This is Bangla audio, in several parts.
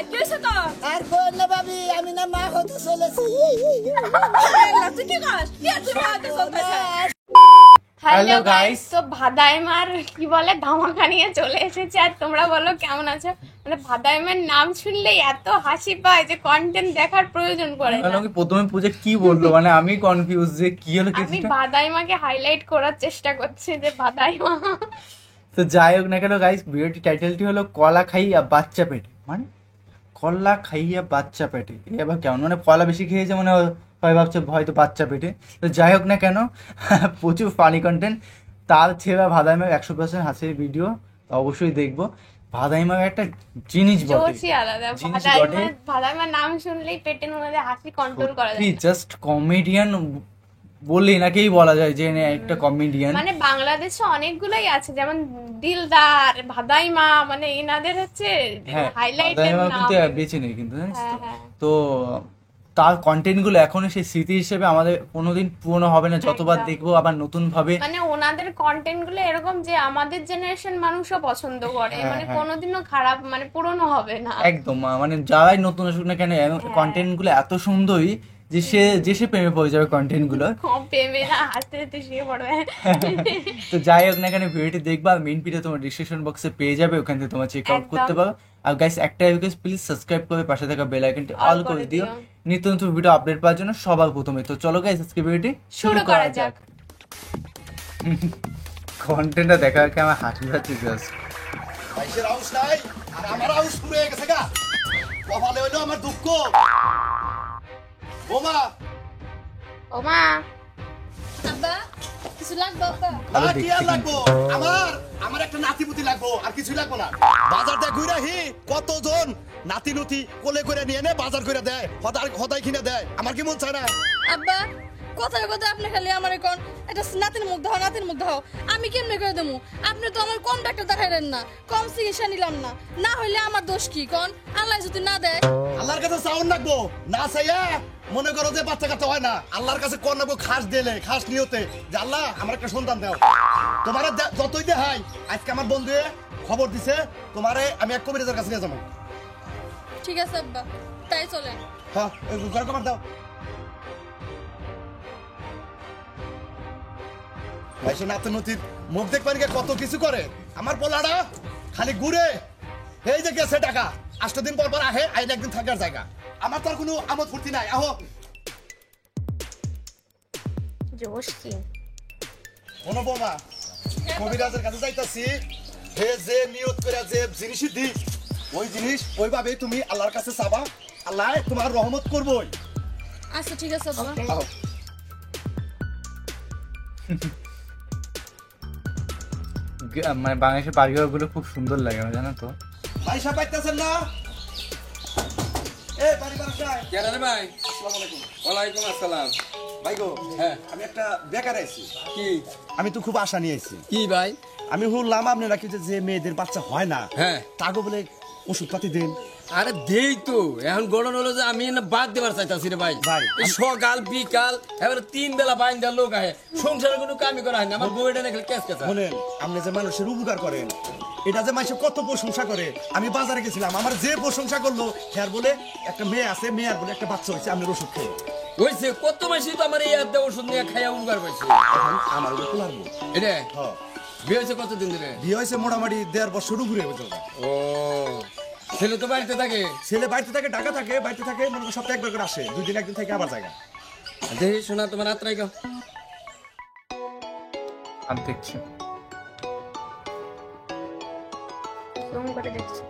কি হইছে তো? আর কোন না ভাবি আমি না মা হতে চলেছি। তুই কি কস? কি তুই মা হতে চলতেছিস? হ্যালো গাইস, তো ভাদাইমার কি বলে ধামাকা নিয়ে চলে এসেছে। আর তোমরা বলো কেমন আছো? মানে ভাদাইমার নাম শুনলেই এত হাসি পায় যে কন্টেন্ট দেখার প্রয়োজন পড়ে না। আমি প্রথমে পূজা কি বললো, মানে আমি কনফিউজ যে কি হলো। আমি ভাদাইমাকে হাইলাইট করার চেষ্টা করছি যে ভাদাইমা। তো যাই হোক না কেন গাইস, ভিডিওটি টাইটেলটি হলো কলা খাইয়া বাচ্চা পেটে। মানে কলা খাইয়া বাচ্চা পেটে এবার কেমন, মানে কলা বেশি খেয়েছে মানে সবাই ভাবছে হয়তো বাচ্চা পেটে। তো যাই হোক না কেন, প্রচুর ফানি কন্টেন্ট। তার ছেলে ভাদাইমা 100% হাসির ভিডিও অবশ্যই দেখবো। ভাদাইমা একটা জিনিস বটে, ভাদাইমার নাম শুনলেই পেটের মধ্যে হাসি কন্ট্রোল করা যায়। জাস্ট কমেডিয়ান বললেই নাকেই বলা যায় যে একটা কমেডিয়ান। মানে বাংলাদেশে অনেকগুলোই আছে, যেমন দিলদার, ভাদাইমা, মানে এনাদের হচ্ছে হাইলাইট কিন্তু বেঁচে নেই কিন্তু জানিস তো। তার কন্টেন্ট গুলো এখনো সেই স্মৃতি হিসেবে আমাদের কোনোদিন পুরনো হবে না, যতবার দেখবো আবার নতুন ভাবে। মানে ওনাদের কন্টেন্ট গুলো এরকম যে আমাদের জেনারেশন মানুষও পছন্দ করে, মানে কোনোদিনও খারাপ মানে পুরনো হবে না একদম। মানে যারাই নতুন আসুক না কেন, কন্টেন্ট গুলো এত সুন্দরই যে সে প্রেমে পড়ে যাবে কন্টেন্ট গুলো। প্রেমে না, হাসতে হাসতে শুয়ে পড়বে। তো যাই হোক না কেন, ভিডিওটি দেখবা, মেইন ভিডিও তোমার ডিসক্রিপশন বক্সে পেয়ে যাবে, ওখান থেকে তোমার চেক আউট করতে পারো। আর গাইস একটা রিকোয়েস্ট, প্লিজ সাবস্ক্রাইব করে পাশে থাকা বেল আইকনটি অল করে দিও নিত্য নতুন ভিডিও আপডেট পাওয়ার জন্য সবার প্রথমে। তো চলো গাইস আজকে ভিডিওটি শুরু করা যাক। কন্টেন্টটা দেখার কি আমার হাসি পাচ্ছে জাস্ট। ভাইসের আউস নাই আর আমার আউস পুরো হয়ে গেছে গা। কপালে হইলো আমার দুঃখ। ওমা ওমা আব্বা কিছু লাগবে আব্বা? না কি আর লাগবো, আমার একটা নাতিপুতি লাগবো, আর কিছু লাগবো না। বাজার দিয়ে ঘুরে হি কতজন নাতি নুতি কোলে করে নিয়ে নে বাজার করে দেয়, হদাই কিনে দেয়। আমার কি মন চায় না? আব্বা কথায় কথায় আপনি খালি আমার কোন একটা নাতির মুখ দাও, নাতির মুখ দাও। আমি কেমনে করে দেবো? আপনি তো আমার কম ডাক্তার দেখাইলেন না, কম চিকিৎসা নিলাম না। না হইলে আমার দোষ কি কোন? আল্লাহ যদি না দেয়, আল্লাহর কাছে চাউন লাগবো না চাইয়া মনে করো যে বাচ্চা কাচ্চা হয় না। আল্লাহর কাছে কোন লাগবো খাস দিলে, খাস নিয়তে যে আল্লাহ আমার একটা সন্তান দাও। তোমার যতই দেখাই, আজকে আমার বন্ধু খবর দিছে তোমারে আমি এক কবিরাজের কাছে নিয়ে যাবো। ঠিক আছে আব্বা, তাই চলেন। হ্যাঁ ঘর কমার দাও। ভাইসে নাতে নতির মুখ দেখবেন কত কিছু করে। আমার পোলাটা খালি ঘুরে এই যে গেছে টাকা 8 দিন পর পর আহে, আইন একদিন থাকার জায়গা। আমার তো আর কোনো আমোদ ফুর্তি নাই। আহো জোশ কি কোনো বোমা কবিরাজের কাছে যাইতাছি, হে যে নিয়ত করে যে জিনিসই দি ওই জিনিস ওইভাবে তুমি আল্লাহর কাছে চাবা, আল্লাহ তোমার রহমত করবই। আচ্ছা ঠিক আছে আব্বা। আহো। মানে বাংলাদেশের বাড়িঘর গুলো খুব সুন্দর লাগে আমার, জানো তো। ভাই সাহেব পাইতেছেন না? এ বাড়ি বাসায় কেন রে ভাই? আসসালামু আলাইকুম। ওয়ালাইকুম আসসালাম। ভাই গো, হ্যাঁ আমি একটা বেকার আইছি। কি আমি তো খুব আশা নিয়ে আইছি। কি ভাই? আমি শুনলাম আপনি নাকি যে মেয়েদের বাচ্চা হয় না, হ্যাঁ তাকে বলে ওষুধ পাতি দেন। আরে দেই তো, এখন গড়ন হলো যে আমি না বাদ দেবার চাইতাছি রে ভাই। ভাই, এই সকাল বিকাল এবারে 3 বেলা বাইন দেওয়ার লোক আহে, সংসারে কোনো কামই করা হয় না। আমার বউটা নাকি কেস কেসা। শুনেন, আপনি যে মানুষের উপকার করেন, এটা যে মানুষ কত প্রশংসা করে। আমি বাজারে গেছিলাম, আমার যে প্রশংসা করলো হ্যার বলে একটা মেয়ে আছে, মেয়ের বলে একটা বাচ্চা হয়েছে, আপনার ওষুধ খেয়ে হইছে কত মাসি তো আমার এই আদা ওষুধ নিয়ে খাইয়া উপকার পাইছে। এখন আমার উপর লাগবো। এটা হ্যাঁ, বিয়ে হয়েছে কতদিন ধরে? বিয়ে হয়েছে মোটামুটি 1.5 বছর উপরে হয়েছে। ও ছেলে তো বাড়িতে থাকে? ছেলে বাড়িতে থাকে, ঢাকা থাকে, বাড়িতে থাকে, মনে করেন সপ্তাহে একবার করে আসে, 2 দিন একদিন থেকে আবার জায়গা। দেখি শোনা তোমার আত্রাই গো। আমি দেখছি জুম করে দেখছি।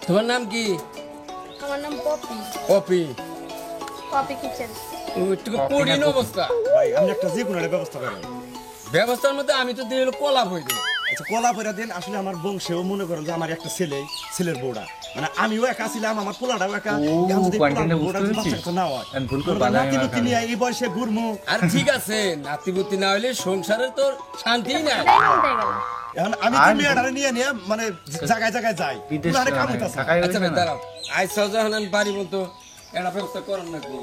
তোমার নাম কি? আমার নাম পপি। পপি? Poppy kitchen. একটু কঠিন অবস্থা ভাই আপনি একটা যে কোনো একটা ব্যবস্থা করেন। ব্যবস্থার মধ্যে আমি তো দিয়ে কলা হয়ে যাই। আচ্ছা কলা পয়রা দেন। আসলে আমার বংশেও মনে করেন যে আমার একটা ছেলের বউটা, মানে আমিও একা ছিলাম, আমার পোলাটাও একা। এখন যদি বউটা বাচ্চা না হয়, নাতি পুতি নিয়ে এই বয়সে ঘুরমু। আর ঠিক আছে, নাতিপুতি না হইলে সংসারের তো শান্তি নাই। এখন আমি তো মেয়েটারে নিয়ে নিয়ে মানে জায়গায় জায়গায় যাই, আরে কাম হইতাছে। আচ্ছা ভাই দাঁড়াও, আইসা যখন আমি বাড়ি বলতো একটা ব্যবস্থা করেন নাকি?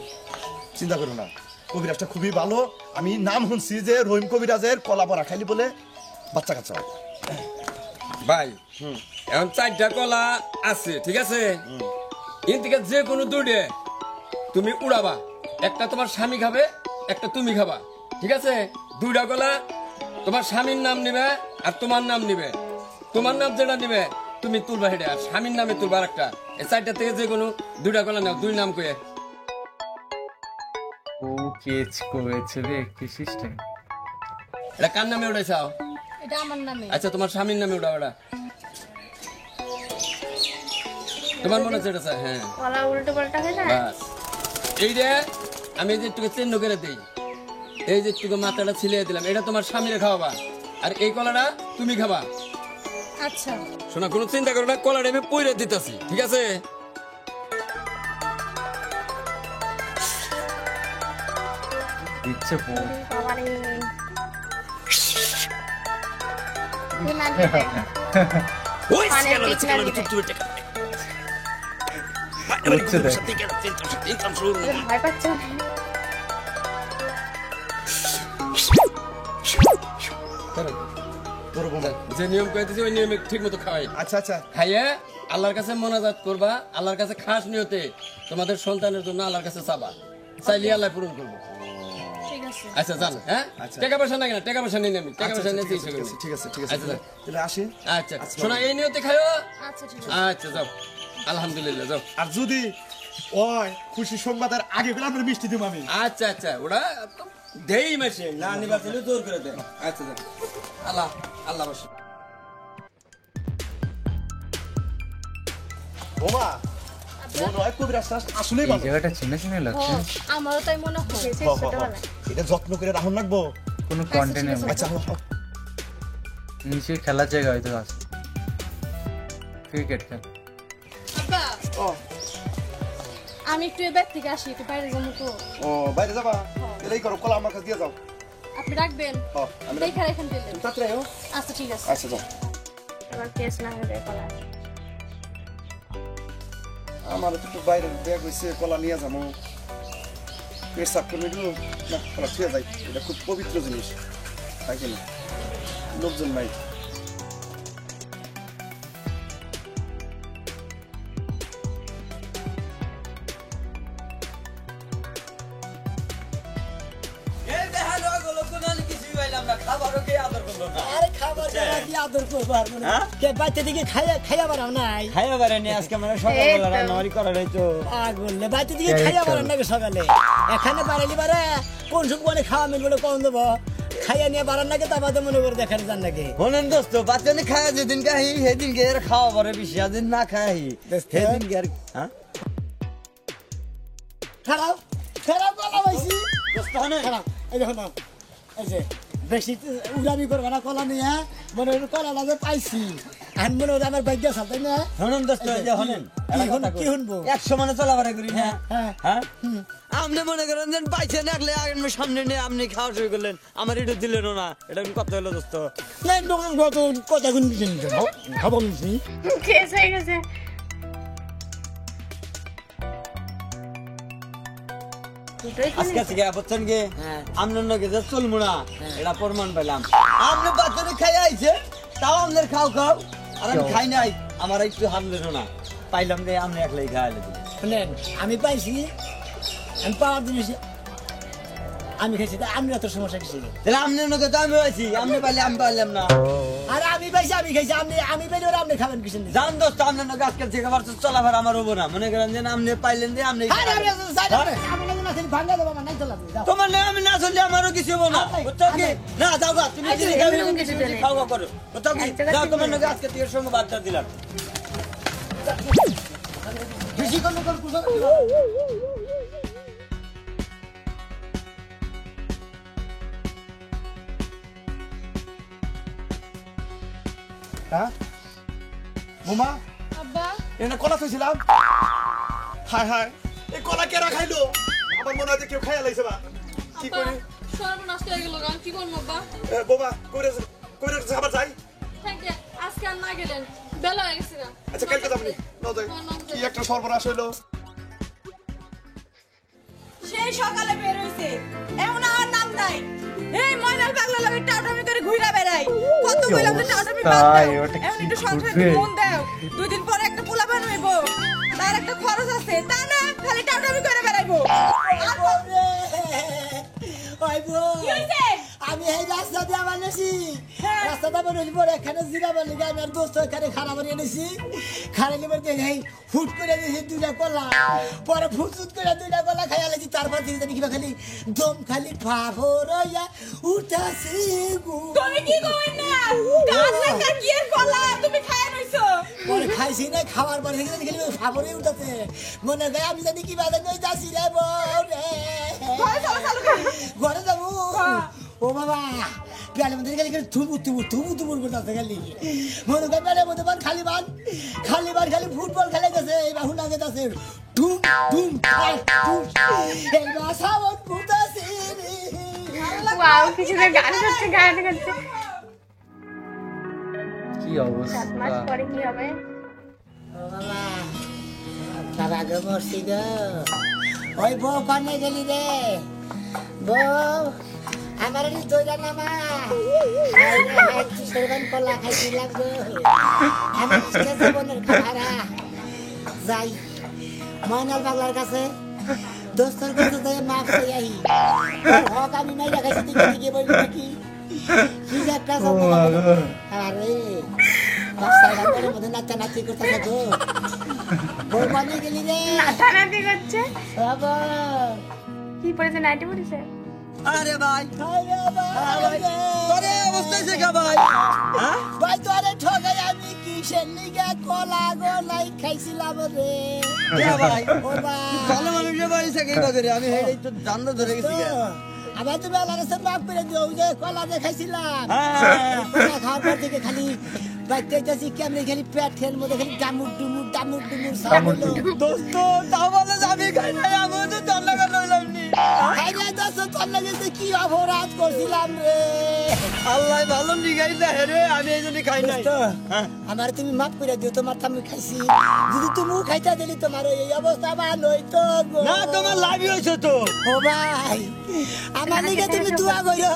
চিন্তা করো না, কবিরাজটা খুবই ভালো। আমি নাম শুনছি যে রহিম কবিরাজের কলা পরা খাইলি বলে বাচ্চা কাচ্চা হয়। ভাই এখন 4টা কলা আছে, ঠিক আছে? এর থেকে যে কোনো দুইটা তুমি উড়াবা, একটা তোমার স্বামী খাবে, একটা তুমি খাবা, ঠিক আছে? 2টা কলা তোমার স্বামীর নাম নিবে আর তোমার নাম নিবে, তোমার নাম যেটা নিবে তুমি তুলবা হেডে, আর স্বামীর নামে তুলবা একটা। এই 4টা থেকে যে কোনো 2টা কলা নাও, 2 নাম কয়ে। ও কেচ করেছে রে, কি সিস্টেম। এটা কার নামে উঠাইছাও? এটা আমার নামে। আচ্ছা তোমার স্বামীর নামে উঠাও এটা, তোমার মনে হচ্ছে এটা স্যার? হ্যাঁ কলা উল্টো পাল্টা হয়ে যায়। বাস এই যে আমি এই যে একটু চিহ্ন করে দিই, এই যে একটু মাথাটা ছিলিয়ে দিলাম, এটা তোমার স্বামীরে খাওয়াবা, আর এই কলাটা তুমি খাবা। আচ্ছা শোনা, কোনো চিন্তা করো না, কলাটা আমি পইরে দিতেছি, ঠিক আছে? দিচ্ছে বউ। বাবারে। তুই না দিতে। ওই পানের কেন পিছনে কেন দিবে। চুপ টেকা হচ্ছে দেখ। ভয় পাচ্ছে। যে নিয়ম করে দিছি ওই নিয়মে ঠিক মতো খাওয়াই। আচ্ছা আচ্ছা খাইয়ে আল্লাহর কাছে মোনাজাত করবা, আল্লাহর কাছে খাস নিয়তে তোমাদের সন্তানের জন্য আল্লাহর কাছে চাবা, চাইলে আল্লাহ পূরণ করবো। ঠিক আছে। আচ্ছা জান, হ্যাঁ টাকা পয়সা নাই না, টাকা পয়সা নিয়ে নেবি, টাকা পয়সা নিয়ে চিকিৎসা করবি। ঠিক আছে ঠিক আছে আচ্ছা যাও। তাহলে আসি। আচ্ছা শোনা, এই নিয়তে খাইও। আচ্ছা ঠিক আছে। আচ্ছা যাও, আলহামদুলিল্লাহ যাও। আর যদি ওই খুশি সংবাদের আগে পেলে আপনার মিষ্টি দিব আমি। আচ্ছা আচ্ছা, ওরা তো দেই মাসে না নিবার ছিল জোর করে দেয়। আচ্ছা যাও, আল্লাহ আল্লাহ বসে। বোমা মনে হয় কবির আশ্বাস আসলেই এই ভালো। জায়গাটা চিনে চিনে লাগছে, আমারও তাই মনে হয়। সে হ, হ, হ। ছোটবেলায়। এটা যত্ন করে রাখুন রাখবো। কোনো কন্টেন্ট নেই। আচ্ছা হ, হ। নিচে খেলার জায়গা হয়তো আছে, ক্রিকেট খেলা। আব্বা ও আমি একটু এবার থেকে আসি, একটু বাইরে যাবো তো। ও বাইরে যাবা? এলাই করো, কলা আমার কাছে দিয়ে যাও। আপনি রাখবেন? হ, আমি দেখা রেখেন দিলেন। তুমি তাড়াতাড়ি আয়ো। আচ্ছা ঠিক আছে। আচ্ছা যাও। এবার কেস না হয়ে যায় কলা। আমার তো একটু বাইরে ব্যাগ হয়েছে, কলা নিয়ে যাবো। পেশাব করে দিল না, কলা ছুঁয়ে যাই। এটা খুব পবিত্র জিনিস, তাই কিনা লোকজন নাই। আরে খাবার দাবার কি আদর করবো আর মনে হয়? কে বাচ্চা দিকে খাইয়া বাড়াও নাই খাইয়া পারেনি আজকে মানে সকালবেলা রান্নাবাড়ি করা হইতো। আগুনলে বাচ্চা দিকে খাইয়া বাড়ান নাকি সকালে এখানে বাড়াইলি বারে কোন সময় খাওয়া মিলবে কম দেবো খাইয়া নিয়ে বাড়ান নাকি তা বাদে মনে করে দেখার যান নাকি হলেন দোস্ত বাচ্চানি খায়া যেদিন খাই সেদিন কে আর খাওয়া পরে বেশি যেদিন না খাই সেদিন কে আর হ্যাঁ খারাপ খারাপ কলা পাইছি দোস্ত হনে খারাপ এই দেখো না এই যে বেশি উড়ামি করবে না কলা নিয়ে মনে হয় কলা লাগে পাইছি আর মনে হয় আমার ভাগ্য আছে তাই না হনেন দোস্ত এই যে হনেন কি শুনবো 100 মানে চলাফেরা করি না হ্যাঁ হ্যাঁ আপনি মনে করেন যে পাইছে নাকলে আগে সামনে নিয়ে আপনি খাওয়া শুরু করলেন আমার এটা দিলেন না এটা কত হলো দোস্ত না দোকান কত কথা কোন কিছু নিতে খাবো নিছি কেস হয়ে গেছে। দুটোই তো আজকে থেকে বুঝছেন কি আপনার নকে যে চলবো না এটা প্রমাণ পেলাম আপনি বাচ্চাদের খাই আইছে তাও আমাদের খাও খাও আর আমি খাই নাই আমার একটু হাত দিল না পাইলাম যে আপনি একলাই খাইলে শুনেন আমি পাইছি আমি পাওয়ার জিনিস আমি খাইছি তা আমি এত সমস্যা কিছু নেই তাহলে আপনার নকে তো আমি পাইছি আপনি পাইলে আমি পাইলাম না আর আমি পাইছি আমি খাইছি আমি পাইলে ওরা আপনি খাবেন কিছু নেই জান দোস্ত আপনার নকে আজকাল থেকে আবার চলাফেরা আমার হবো না মনে করেন যে আপনি পাইলেন যে আপনি আরে আমি যাই না আমি না খালি ভাঙা দেবো আমার নাই চলা যাও তোমার না আমি না চললে আমারও কিছু হবো না বুঝছো কি না যাও গা তুমি যদি খাবি এরকম কিছু কিছু নেই। খাওয়া করো বুঝছো কি এক জায়গায় যাও ঠিক তোমার নেই। নকে আজকে থেকে সঙ্গে বার্তা দিলাম বেশি করলে কর কুসা হ্যাঁ বোমা আব্বা এটা কলা থইছিলাম হায় হায় এই কলা কেরা খাইলো আমার মনে হয় যে কেউ খাইয়া লাইছে বা কি আব্বা করি সর্বনাশ হয়ে গেল গান কি করবো আব্বা? বোমা কইরে কইরে আবার যাই থ্যাংক ইউ। আজকে আর না গেলেন, বেলা হয়ে গেছে না। আচ্ছা কালকে যাবনি নাও যাই কি একটা সর্বনাশ হইলো সেই সকালে বের হইছে এখন আর নাম নাই এই ময়নাল পাগলা লাগে টাউটামি করে ঘুরে বেড়াই কত কইলাম যে টাউটামি বাদ দাও এখন একটু সংসারে মন দাও 2 দিন পরে একটা পোলা বানাইবো তার একটা খরচ আছে তা না খালি টাউটামি করে বেড়াইবো আমি এই রাস্তা দিয়ে আমার নেছি রাস্তাটা বেরোলি পরে এখানে জিরাবার লিগে আমি আর দোস্ত এখানে খানা বানিয়ে নিছি খানা নিবার দিয়ে ফুট করে দিয়েছি 2টা কলা পরে ফুট করে 2টা কলা খাইয়া লেছি তারপর থেকে জানি কিবা খালি দম খালি ফাফরইয়া উঠাছি গো তুমি কি কই না কাজ লাগা কি এর কলা তুমি খায় নইছো পরে খাইছি না খাওয়ার পরে থেকে জানি খালি ফাফরই উঠাছে মনে হয় আমি জানি কিবা জানি যাচ্ছি রে বউ রে ঘরে যাবো ও বাবা পেয়ালের মধ্যে খালি থুবু করতেছে খালি মনে করেন পেয়ালের মধ্যে খালি খালি ফুটবল খেলে গেছে এই বাহু লাগে যাচ্ছে ধুম ধুম এইবার সাবন ফুটাছে ওয়াও কিছু না গান করছে কি 7 মাস অবস্থা পরে কি হবে ও বাবা বাবা গো মরছি গো ওই বউ কানে গেলি রে বউ আমার দইরা নামা সেরকম কলা খাইছিলাম গো আমার জীবনের খাবারা যাই ময়নাল পাগলার কাছে দোস্তর কাছে যাই মাফ চাই আহি হক আমি মাইরা খাইছি দিকে বলবি নাকি কি যে একটা আরে বাচ্চারা করে মধ্যে নাচানাচি করতেছে গো বউ কানে গেলি রে নাচানাচি করছে বাবা কি পড়েছে নাইটি পড়েছে আরে ভাই তোরে অবস্থা শেখা ভাই হ্যাঁ ভাই তোরে ঠকাই আমি কিসের লিগে কলা গলাই খাইছিলাম রে ভাই ও ভাই ভালো মানুষের বাড়ি থেকে করে আমি হেডেই তো জানলা ধরে গেছি আবার তুমি আল্লাহর কাছে মাফ করে দিও ওই যে কলা যে খাইছিলাম হ্যাঁ কলা খাওয়ার পর থেকে খালি বাইতে যাচ্ছি কেমনি খালি পেটের মধ্যে খালি ডামুর ডুমুর সামনে দোস্ত তাও বলে আমি খাই না আমি তো জানলা গেল লইলাম নি খাইলে দোস্ত তোর লাগে কি অপরাধ করছিলাম রে আল্লাহ ভালো নিগাই না রে আমি এই জন্য খাই নাই আমার তুমি মাফ করে দিও তোমার আমি খাইছি যদি তুমিও খাইতে দিলি তোমার এই অবস্থা বা নইতো গো না তোমার লাভই হইছে তো ও ভাই আমার লিগে তুমি দোয়া করো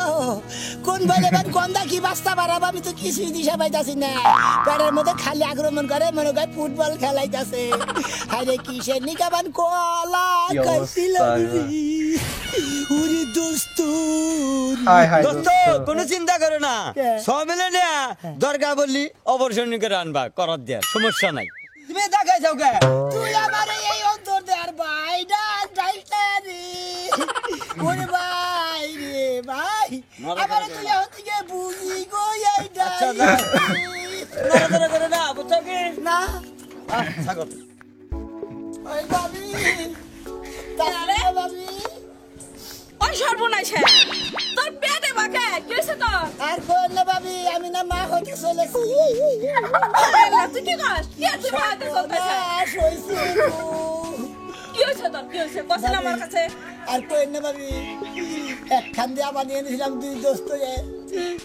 কোন ভাই এবার কোনটা কি বাস্তা বাড়াবো আমি তো কিছুই দিশা পাইতাছি না পেটের মধ্যে খালি আক্রমণ করে মনে হয় ফুটবল খেলাইতাছে আরে কিসের নিকাবান কলা খাইছিলাম উরি দোস্ত দোস্ত কোনো চিন্তা করো না সব মিলে না দরকার বললি অপারেশন করে আনবা করার দেয়ার সমস্যা নাই তুমি দেখাই যাও গে তুই আমার এই অন্তর দেয়ার ভাই না যাইতে রে ওরে ভাই রে ভাই আমার তুই হচ্ছে বুঝি গো এইটা আচ্ছা না করে না বুঝছো কি না স্বাগত ওই বাবি তাহলে বাবি ওই সর্বনাশ তোর পেটে বাকে কি হইছে তোর আর কোন না বাবি আমি না মা হতে চলেছি আল্লাহ তুই কি কস কি তুই মাতে চলতেছ কি হইছে তোর কি হইছে বসেন আমার কাছে আর কোন না বাবি একখান দিয়ে আবার নিয়ে নিয়েছিলাম 2 দোস্ত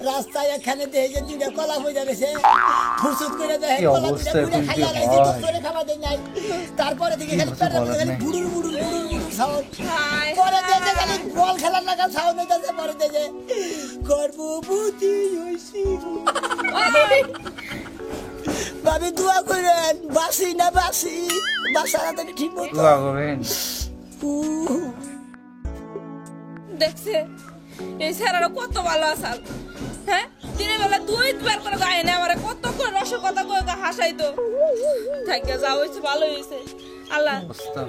রাস্তায় এখানে দেখে যে 2টা কলা হয়ে যাচ্ছে ফুসুত করে দেয় কলা দুটো খাইয়া লাইছি দোস্তরে খাওয়া দেয় নাই তারপরে থেকে খালি পেটের মধ্যে খালি বুড়ুর সাউন্ড পরে দেখে খালি বল খেলার লাগা সাউন্ড হইতাছে পরে দেখে গর্ভবতী হইছি ভাবি দোয়া করেন বাসি না বাসি বাসাটা থেকে ঠিক মতো দোয়া করবেন দেখছে এই স্যারেরা কত ভালো আসাল হ্যাঁ দিনের বেলা 2বার করে গায়ে না আমারে কত করে রসকথা কয়ে হাসাইতো থাকিয়া যা হয়েছে ভালো হয়েছে আল্লাহ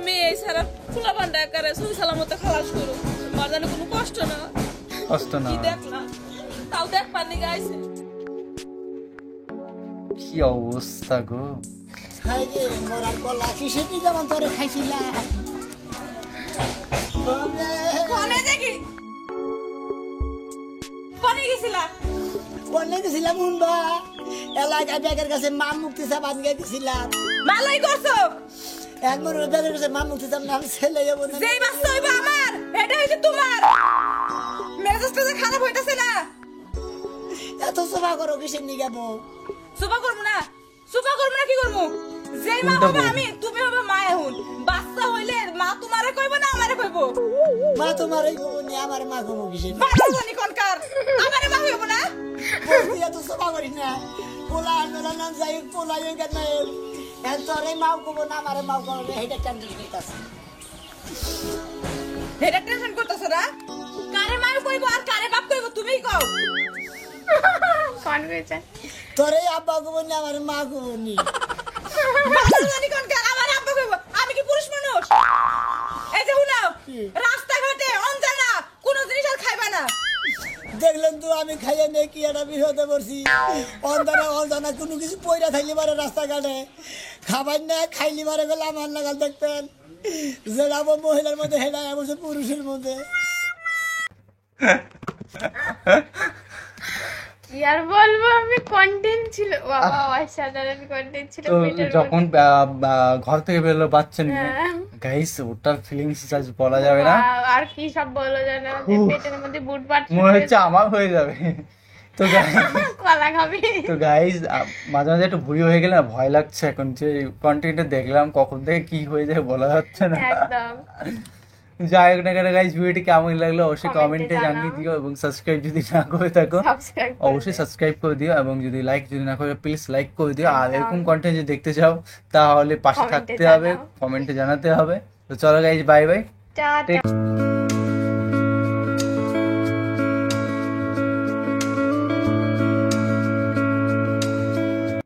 মেয়ে এই স্যার ফুলা বান্ডা করে সুই সালামতে খালাস করো আমার জানি কোনো কষ্ট না কি দেখলাম তাও দেখ পানি গাইছে কি অবস্থা গো খাইলে মরার কলা কিসের দিকে আমার তোরে খাইছিলাম কোনে দেখি কোনে গেছিলা কোনে গেছিলাম উনবা এলাকা ব্যাগের কাছে মা মুক্তি সাবান গেছিলাম ভালোই করছো একবার ব্যাগের কাছে মা মুক্তি সাবান নাম ছেলে যাবো না যেই বাচ্চা হইবা আমার এটা হইছে তোমার মেজাজটা যে খারাপ হইতাছে না এত সভা করো কিসের নিয়ে যাবো সুপা করবো না কি করবো যেই মা হবে আমি তুমি হবে মা এখন বাচ্চা হইলে মা মা তোমারে কইব না আমারে কইব? মা তোমার এই বোন আমার মা কমু কিসের বাবা জানি কোনকার আমারে মা হইব না? বলছি এত সভা করিস না পোলা আনবেলা নাম যাই পোলা ইয়ে কেন তোরে মাও কমু না আমারে মাও কমু এইটা টেনশন করতেছে হেডা টেনশন করতেছ না? কারে মা কইব আর কারে বাপ কইব তুমিই কও। কনফিউশন। তোরে আব্বা কমু না আমারে মা কমু নি বাবা জানি কোনকার আমারে আব্বা কইব। আমি কি পুরুষ মানুষ? এই যে হুনাও রাস্তাঘাটে অনজানা কোন জিনিস আর খাইবা না। দেখলেন তো আমি খাইয়ে নে কি একটা বিপদে পড়ছি অজানা কোনো কিছু পয়রা থাকলে পারে রাস্তাঘাটে খাবার না খাইলি পারে গেলে আমার লাগাল দেখতেন যেটা মহিলার মধ্যে হেডা বসে পুরুষের মধ্যে কি আর বলবো, আমি কন্টেন্ট ছিল, বাবা অসাধারণ কন্টেন্ট ছিল। তো পেটের যখন ঘর থেকে বেরোলো বাচ্চা নিয়ে হ্যাঁ। গাইস ওটার ফিলিংস আজ বলা যাবে না, আর কি সব বলো জানো, যে পেটের মধ্যে বুটবাট মনে হচ্ছে আমার হয়ে যাবে। তো কলা খাবি। তো গাইস মাঝে মাঝে একটু ভুড়ি হয়ে গেলে না ভয় লাগছে এখন, যে কন্টেন্টে দেখলাম কখন থেকে কি হয়ে যায় বলা যাচ্ছে না। একদম। যাই হোক না কেন গাইস, ভিডিওটি কেমন লাগলো অবশ্যই Comment-এ কমেন্টে জানিয়ে জানাও। দিও, এবং সাবস্ক্রাইব যদি না করে থাকো সাবস্ক্রাইব অবশ্যই সাবস্ক্রাইব করে দিও, এবং যদি লাইক যদি না করে প্লিজ লাইক করে দিও। আর এরকম কন্টেন্ট যদি দেখতে চাও তাহলে পাশে Comment-এ থাকতে হবে, জানাও। কমেন্টে জানাতে হবে। তো চলো গাইস, বাই বাই। টাটা।